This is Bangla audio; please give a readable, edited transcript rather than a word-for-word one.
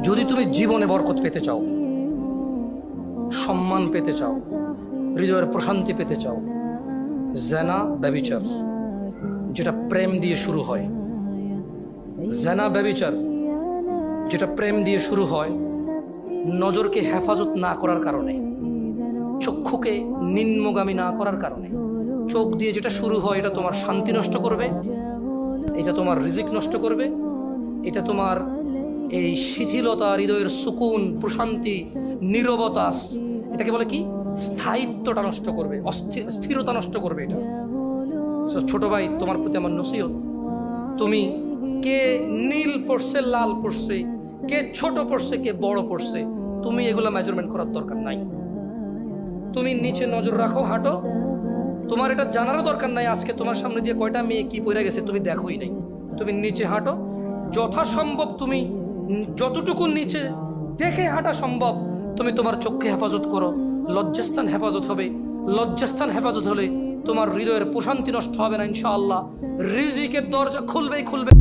যদি তুমি জীবনে বরকত পেতে চাও, সম্মান পেতে চাও, হৃদয়ের প্রশান্তি পেতে চাও, জেনা ব্যভিচার যেটা প্রেম দিয়ে শুরু হয়, জেনা ব্যভিচার যেটা প্রেম দিয়ে শুরু হয়, নজরকে হেফাজত না করার কারণে, চক্ষুকে নিম্নগামী না করার কারণে, চোখ দিয়ে যেটা শুরু হয় এটা তোমার শান্তি নষ্ট করবে, এটা তোমার রিজিক নষ্ট করবে, এটা তোমার এই শিথিলতা, হৃদয়ের সুকুন, প্রশান্তি, নীরবতা, এটাকে বলে কি স্থায়িত্বটা নষ্ট করবে, স্থিরতা নষ্ট করবে এটা। ছোট ভাই, তোমার প্রতি আমার নসিহত, তুমি কে নীল পড়ছে, লাল পড়ছে, কে ছোট পড়ছে, কে বড় পড়ছে, তুমি এগুলা মেজারমেন্ট করার দরকার নাই। তুমি নিচে নজর রাখো, হাঁটো, তোমার এটা জানারও দরকার নাই আজকে তোমার সামনে দিয়ে কয়টা মেয়ে কি পড়ে গেছে তুমি দেখোই নাই। তুমি নিচে হাঁটো, যথাসম্ভব তুমি যতটুকু নিচে দেখে হাঁটা সম্ভব তুমি তোমার চোখকে হেফাজত করো। লজ্জাস্থান হেফাজত হবে, লজ্জাস্থান হেফাজত হলে তোমার হৃদয়ের প্রশান্তি নষ্ট হবে না ইনশাআল্লাহ। রিজিকের দরজা খুলবেই খুলবে।